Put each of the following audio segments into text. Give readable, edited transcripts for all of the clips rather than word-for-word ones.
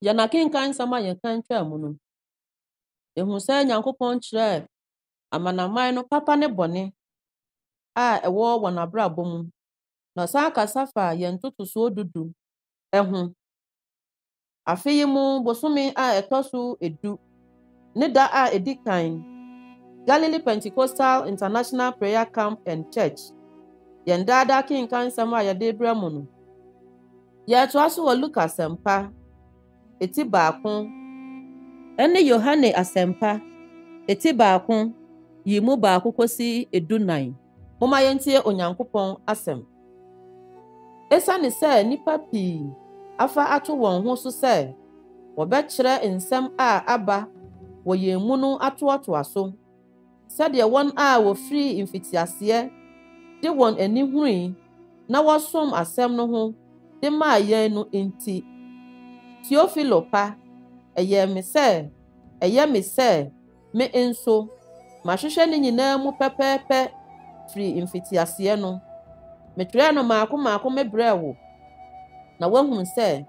Yana kenkan nsɛm a yɛkan twaa mu no, ehu sɛ Nyankopɔn kyerɛɛ amanaman no papa ne bɔne a ɛwɔ wɔn abrabɔ mu, na ɔsan kasa fa yɛn ntotosoɔ dudu ho. Afe yi mu bosome a ɛtɔ so 10 ne da a edi kan, Galilee Pentecostal International Prayer Camp and Church, yɛn daadaa kenkan nsɛm a yɛde brɛ mu no, yɛtoa so wɔ Luka asɛmpa eti 1 ɛne Yohane asɛmpa eti 1 yi mu 1 kosi 14. Momma yɛntie Onyankopɔn asɛm. Esiane sɛ nnipa pii afa ato wɔn ho so sɛ wɔbɛkyerɛ nsɛm a aba wɔ yɛn mu no atoatoa so, sɛdeɛ wɔn a wofiri mfitiaseɛ de wɔn ani hui na wɔsom asɛm no ho de maa yɛn no nti, Teofilo pa, ɛyɛ me sɛ me nso mahwehwɛ ne nyinaa mu pɛpɛɛpɛ firi mfitiaseɛ no. Metwerɛ no maako mebrɛɛ wo, na woahu sɛ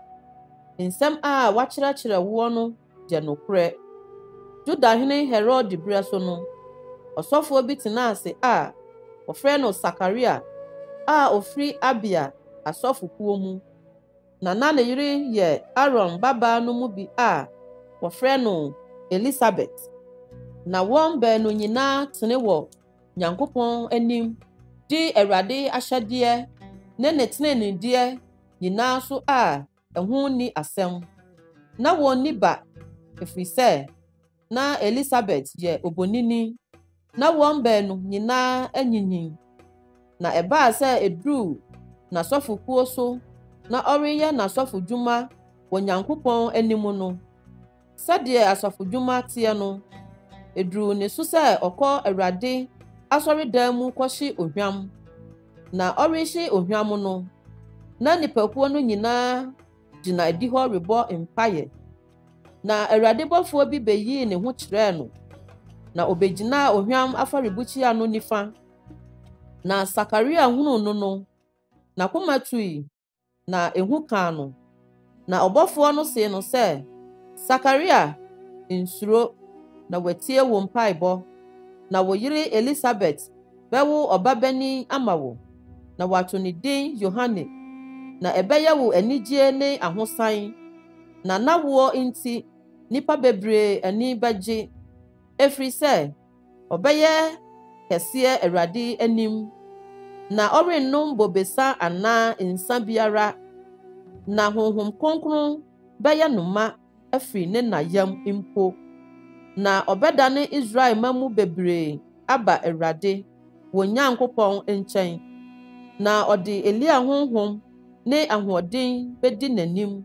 nsɛm a wɔakyerɛkyerɛ wo no yɛ nokorɛ. Judahene Herode bere so no, ɔsɔfoɔ bi tenaa ase a wɔfrɛ no Sakaria a ofiri Abia asɔfokuo mu, na ne yere yɛ Aaron babaa no mu bi a wɔfrɛ no Elisabet. Na wɔn baanu nyinaa tene wɔ Nyankopɔn anim di Awurade ahyɛdeɛ ne tenenedeɛ nyinaa so a ɛho nni asɛm. Na wɔnni ba, ɛfiri sɛ na Elisabet yɛ obonini, na wɔn baanu nyinaa anyinyin. Na ɛbaa sɛ eduru n'asɔfokuo so na ɔreyɛ n'asɔfodwuma wɔ Nyankopɔn anim no, sɛdeɛ asɔfodwuma teɛ no, eduru ne so sɛ ɔkɔ Awurade asɔredan mu kɔhye ohwam. Na ɔrehye ohwam no, na nipakuo no nyinaa gyina adi hɔ rebɔ mpaeɛ. Na Awurade bɔfoɔ bi beyii ne ho kyerɛɛ no, na obegyinaa ohwam afɔrebukyia no nifa. Na Sakaria hunu no no, n'akoma tui, na ehu kaa no. Na ɔbɔfoɔ no see no sɛ, Sakaria, nsuro, na watie wo mpaebɔ, na wo yere Elisabet bɛwo ɔbabani ama wo, na wato ne din Yohane. Na ɛbɛyɛ wo anigye ne ahosan, na n'awoɔ nti nnipa bebree ani bɛgye, efiri sɛ ɔbɛyɛ kɛseɛ Awurade anim. Na ɔrennom bobesa anaa nsa biara, na Honhom Kronkron bɛyɛ no ma afiri ne na yam mpo. Na ɔbɛdane Israel mma mu bebree aba Awurade, wɔn Nyankopɔn nkyɛn. Na ɔde Elia honhom ne ahoɔden bedi n'anim,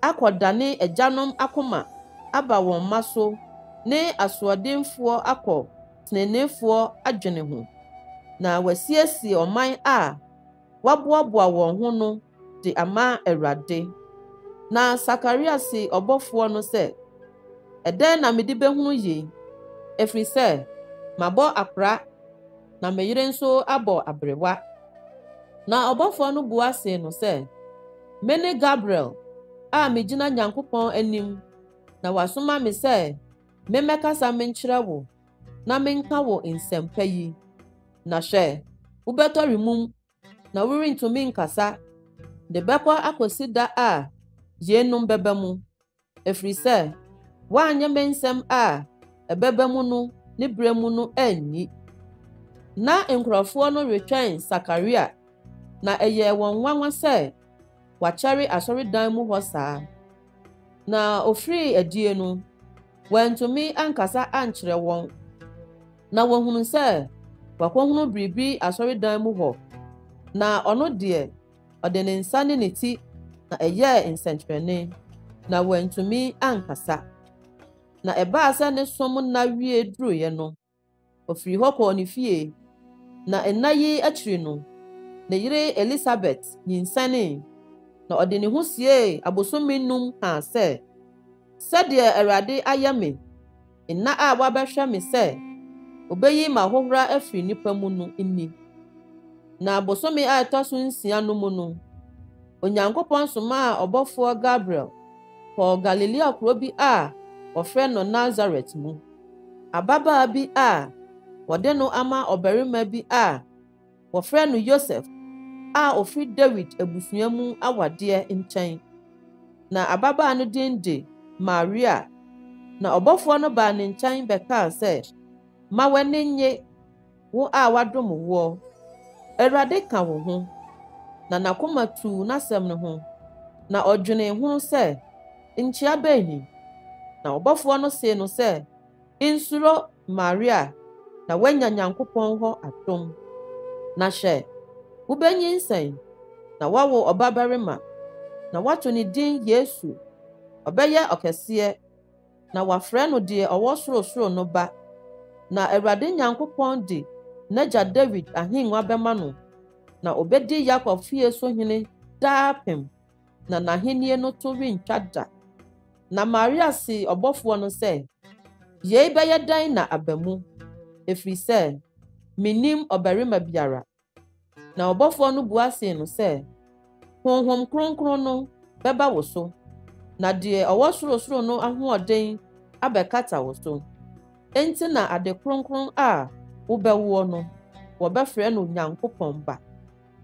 akɔdane agyanom akoma aba wɔn mma so, ne asoɔdenfoɔ akɔ teneneefoɔ adwene ho. Na wasiesie ɔman a waboaboa wɔn ho no de ama Awurade. Na Sakaria se ɔbɔfoɔ no sɛ, ɛdɛn na mede behunu yi, efiri sɛ mabɔ akora, na me yere nso abɔ abrewa. Na ɔbɔfoɔ no bua se no sɛ, mene Gabriel a megyina Nyankopɔn anim, na wasoma me sɛ memmɛkasa menkyerɛ wo, na menka wo nsɛmpa yi. Na hwɛ, wobɛtɔre mum, na worentumi nkasa, de bɛkɔ akosi da a yeinom bɛba mu, efiri sɛ woanyɛ me nsɛm a ɛbɛba mu no ne berɛ mu no anni. Na nkurɔfoɔ no retwɛn Sakaria, na ɛyɛɛ wɔn nwanwa sɛ wakyɛre asɔredan mu hɔ saa. Na ofiri adie no, wantumi ankasa ankyerɛ wɔn, na wɔhunu sɛ wakɔhunu biribi asɔredan mu hɔ. Na ɔno deɛ, ɔde ne nsa ne ne ti na ɛyɛɛ nsɛnkyerɛnne, na wantumi ankasa. Na ɛbaa sɛ ne som nna wie duruiɛ no, ofiri hɔ kɔɔ ne fie. Na nna yi akyiri no, ne yere Elisabet nyinsɛnee, na ɔde ne ho siee abosome 5 kaa sɛ, sɛdeɛ Awurade ayɛ me, nna a wabɛhwɛ me sɛ obeyi m'ahohora afiri nnipa mu no nni. Na bosome a ɛtɔ so 6 no mu no, Onyankopɔn somaa ɔbɔfoɔ Gabriel ɔkɔɔ Galilea kuro bi a wɔfrɛ no Nasaret mu. Ababaa bi a wɔde no ama ɔbarima bi a wɔfrɛ no Yosef a ofiri Dawid abusua mu awadeɛ nkyɛn. Na ababaa no din de Maria. Na ɔbɔfoɔ no baa ne nkyɛn bɛkaa sɛ, "Ma w'ani nnye, wo a wɔadom woɔ. Awurade ka wo ho." Na n'akoma tuu n'asɛm no ho, na ɔdwenee ho sɛ, "Nkyia bɛn ni?" Na ɔbɔfoɔ no see no sɛ, "Nsuro, Maria, na woanya Nyankopɔn hɔ adom. Na hwɛ, wubenyinsɛn, na woawo ɔbabarima, na woato ne din Yesu. Ɔbɛyɛ ɔkɛseɛ, na wɔafrɛ no deɛ ɔwɔ sorosoro no ba. Na Awurade Nyankopɔn de n'agya Dawid ahengua bɛma no, na obedi Yakob fie so hene daapem, na n'ahenni no to rentwa da." Na Maria see ɔbɔfoɔ no sɛ, "Yei bɛyɛ dɛn na aba mu, efiri sɛ minnim ɔbarima biara." Na ɔbɔfoɔ no bua see no sɛ, "Honhom Kronkron no bɛba wo so, na deɛ ɔwɔ sorosoro no ahoɔden abɛkata wo so. Enti na ade kronkron a wobɛwoɔ no, wɔbɛfrɛ no Nyankopɔn ba.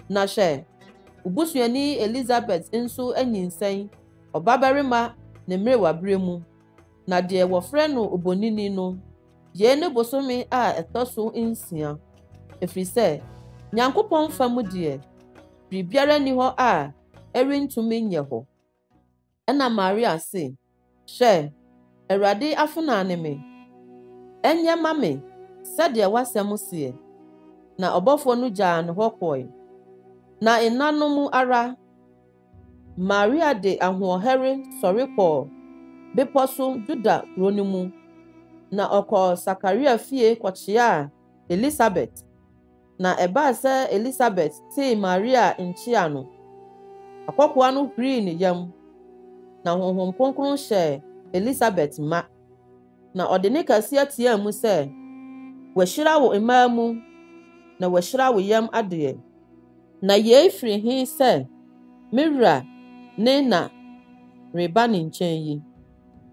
Na hwɛ, wo busuani Elisabet nso anyinsɛn ɔbabarima ne mmerewabere mu, na deɛ wɔfrɛ no obonini no, yei ne bosome a ɛtɔ so 6, efiri sɛ Nyankopɔn fa mu deɛ, biribiara nni hɔ a ɛrentumi nyɛ hɔ." Ɛna Maria se, "Hwɛ, Awurade afenaa ne me. Ɛnyɛ ma me sɛdeɛ w'asɛm seɛ." Na ɔbɔfoɔ no gyaa ne hɔ kɔe. Na nna no mu ara, Maria de ahoɔhɛre sɔre kɔɔ bepɔ so Yuda kuro no mu, na ɔkɔɔ Sakaria fie kɔkyeaa Elisabet. Na ɛbaa sɛ Elisabet tee Maria nkyea no, akɔkoaa no hwirii ne yam, na Honhom Kronkron hyɛɛ Elisabet ma. Na ɔde ne kɛseɛ teɛɛ mu sɛ, "Wɔahyira wo mmaa mu, na wɔahyira wo yam adeɛ. Na yei firi he sɛ me wura ne na reba ne nkyɛn yi?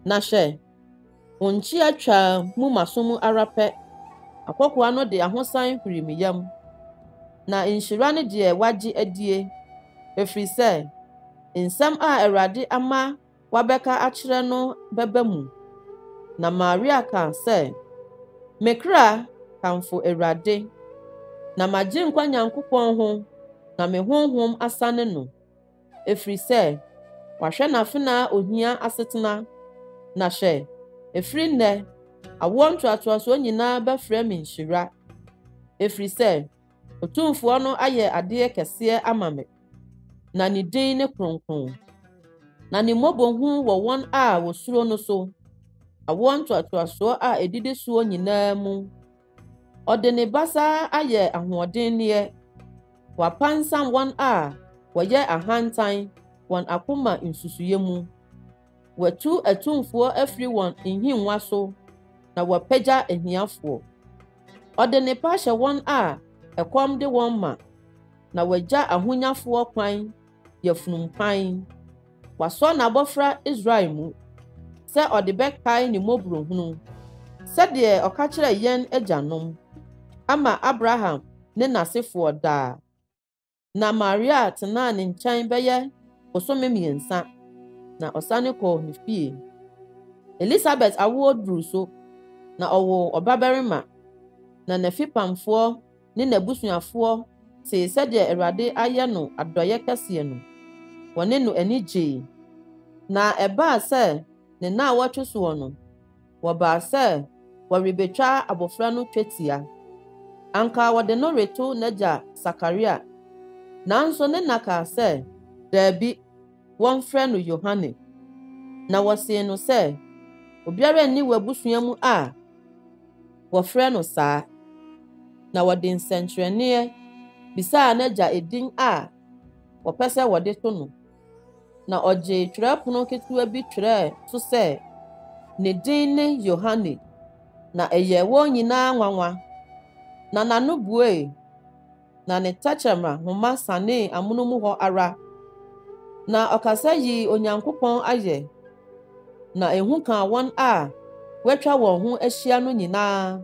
Na hwɛ, wo nkyea twaa mu maso mu ara pɛ, akɔkoaa no de ahosan hwiri me yam. Na nhyira ne deɛ wagye adie, efiri sɛ nsɛm a Awurade ama wabɛka akyerɛ no bɛba mu." Na Maria kaa sɛ, "Me kra kamfo Awurade, na magye nkwa Nyankopɔn ho, na me honhom asane no, efiri sɛ wahwɛ n'afenaa ohia asetena. Na hwɛ, efiri nnɛ, awoɔ ntoatoasoɔ nyinaa bɛfrɛ me nhyira, efiri sɛ Otumfoɔ no ayɛ adeɛ kɛseɛ ama me, na ne din ne kronkron. Na ne mmɔbɔhu wɔ wɔn a wosuro no so, awoɔ ntoatoasoɔ a edidi soɔ nyinaa mu. Ɔde ne basa ayɛ ahoɔdenneɛ, wapansam wɔn a wɔyɛ ahantan wɔn akoma nsusuye mu. Watu atumfoɔ afiri wɔn nhengua so, na wɔpagya ahiafoɔ. Ɔde ne pa hyɛ wɔn a ɛkɔm de wɔn ma, na wagya ahonyafoɔ kwan yɛ funumpan. Wasɔ n'abɔfra Israel mu, sɛ ɔde bɛkae ne mmɔborɔhunu, sɛdeɛ ɔka kyerɛɛ yɛn agyanom, ama Abraham ne n'asefoɔ daa." Na Maria tenaa ne nkyɛn bɛyɛ bosome 3, na ɔsane kɔɔ ne fie. Elisabet awoɔ duru so, na ɔwoo ɔbabarima. Na n'afipamfoɔ ne n'abusuafoɔ tee sɛdeɛ Awurade ayɛ no adɔyɛ kɛseɛ no, wɔne no ani gyee. Na ɛbaa sɛ ne nnaawɔtwe soɔ no, wɔbaa sɛ wɔrebetwa abofra no twetia. Anka wɔde no reto n'agya Sakaria, nanso ne na kaa sɛ, "Daabi, wɔmfrɛ no Yohane." Na wɔsee no sɛ, "Obiara nni w'abusua mu a wɔfrɛ no saa." Na wɔde nsɛnkyerɛnneɛ bisaa n'agya edin a wɔpɛ sɛ wɔde to no. Na ɔgyee twerɛpono ketewa bi twerɛɛ so sɛ, "Ne din ne Yohane." Na ɛyɛɛ wɔn nyinaa nwanwa. Na n'ano buee, na ne tɛkyerɛma nhoma sanee amono mu hɔ ara. Na ɔkasa yii Onyankopɔn ayɛ, na ehu kaa wɔn a wɔatwa wɔn ho ahyia no nyinaa,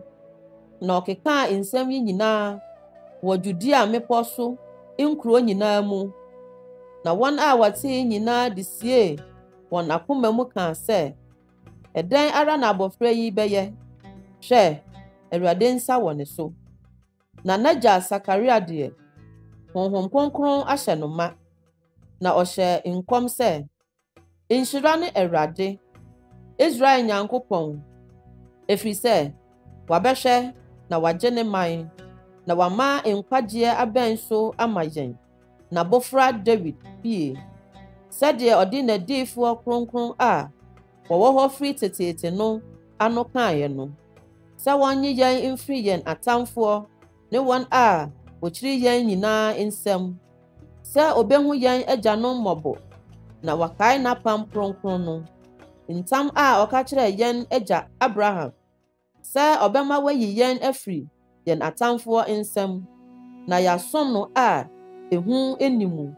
na ɔkekaa nsɛm yi nyinaa wɔ Judea mmepɔw so nkurow nyinaa mu. Na wɔn a wɔte nyinaa de siee wɔn akoma mu kaa sɛ, ɛdɛn ara na abofra yi bɛyɛ? Hwɛ, Awurade nsa wɔ ne so. Na n'agya Sakaria deɛ, Honhom Kronkron ahyɛ no ma, na ɔhyɛ nkɔm sɛ, Nhyira ne Awurade, Israel Nyankopɔn, efiri sɛ wabɛhwɛ na wagye ne man, na wama nkwagyeɛ abɛn so ama yɛn, n'abofra David fie, sɛdeɛ ɔde n'adiyifoɔ kronkron a wɔwɔ hɔ firi teteete no ano kaeɛ no, sɛ wɔnnye yɛn mfiri yɛn atamfoɔ ne wɔn a wokyiri yɛn nyinaa nsam, sɛ obehu yɛn agyanom mmɔbɔ na wakae n'apam kronkron no, ntam a ɔka kyerɛɛ yɛn agya Abraham, sɛ ɔbɛma wayi yɛn afiri yɛn atamfoɔ nsam, na yɛasom no a ehu nni mu,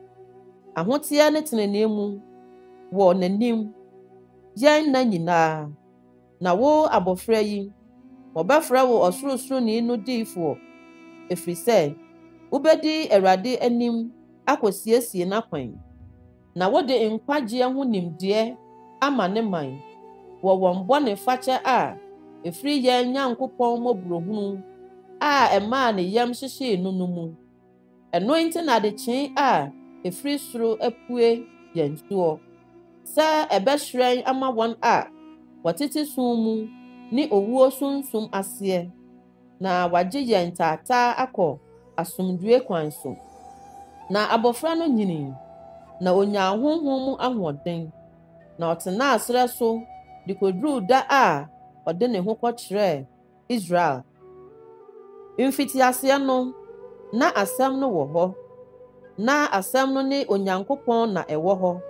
ahoteɛ ne trenee mu wɔ n'anim yɛn nna nyinaa. Na wo abofra yi, wɔbɛfrɛ wo Ɔsorosoroni no diyifoɔ, efiri sɛ wubedi Awurade anim akosiesie n'akwan, na wode nkwagyeɛ ho nimdeɛ ama ne man wɔ wɔn bɔne fakyɛ a efiri yɛn Nyankopɔn mmɔborɔhunu a ɛmaa ne yam hyehyee no mu. Ɛno nti na adekyee a efiri soro apue yɛn soɔ, sɛ ɛbɛhyerɛn ama wɔn a wɔtete sum mu ne owuo sunsum aseɛ, na wagye yɛn taataa akɔ asomdwoe kwan so. Na abofra no nyinii, na onyaa honhom mu ahoɔden, na ɔtenaa srɛ so de koduruu da a ɔde ne ho kɔkyerɛɛ Israel. Mfitiaseɛ no, na asɛm no wɔ hɔ, na asɛm no ne Onyankopɔn na ɛwɔ hɔ,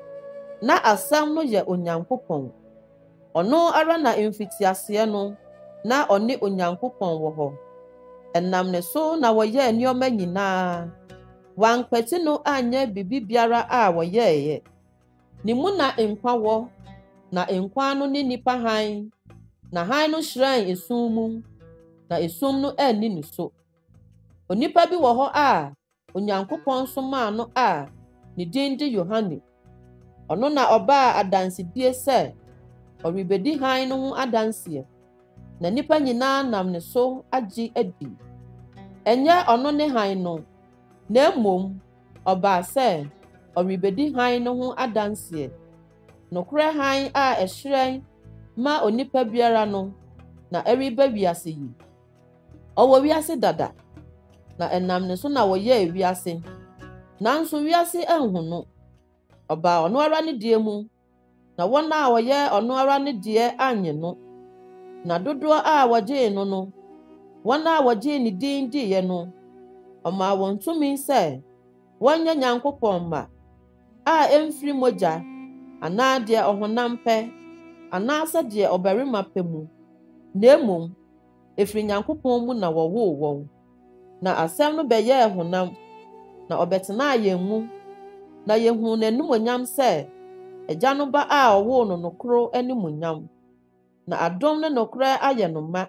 na asɛm no yɛ Onyankopɔn. Ɔno ara na mfitiaseɛ no na ɔne Onyankopɔn wɔ hɔ. Ɛnam ne so na wɔyɛɛ nneɛma nyinaa. Wɔampati no anyɛ biribi biara a wɔyɛeɛ. Ne mu na nkwa wɔ, na nkwa no ne nnipa hann, na hann no hyerɛn esum mu, na esum no anni no so. Onipa bi wɔ hɔ a Onyankopɔn somaa no a ne din de Yohane. Ɔno na ɔbaa adansedie sɛ ɔrebedi hann no ho adanseɛ, na nnipa nyinaa nam ne so agye adi. Ɛnyɛ ɔno ne hann no, na mmom ɔbaa sɛ ɔrebedi hann no ho adanseɛ. Nokorɛ hann a ɛhyerɛn ma onipa biara no na ɛreba wiase yi. Ɔwɔ wiase dada, na ɛnam ne so na wɔyɛɛ wiase, nanso wiase anhu no. Ɔbaa ɔno ara ne deɛ mu, na wɔn a wɔyɛ ɔno ara ne deɛ annye no. Na dodoɔ a wɔgyee no no, wɔn a wɔgyee ne din diiɛ no, ɔmaa wɔn tumi sɛ wɔnyɛ Nyankopɔn mma a emfiri mogya anaa deɛ ɔhonam pɛ anaasɛ deɛ ɔbarima pɛ mu, na mmom efiri Nyankopɔn mu na wɔwoo wɔn. Na asɛm no bɛyɛɛ honam, na ɔbɛtenaa yɛn mu, na yehuu n'animonyam sɛ Agya no ba a ɔwoo no nokoro animonyam, na adom ne nokorɛ ayɛ no ma.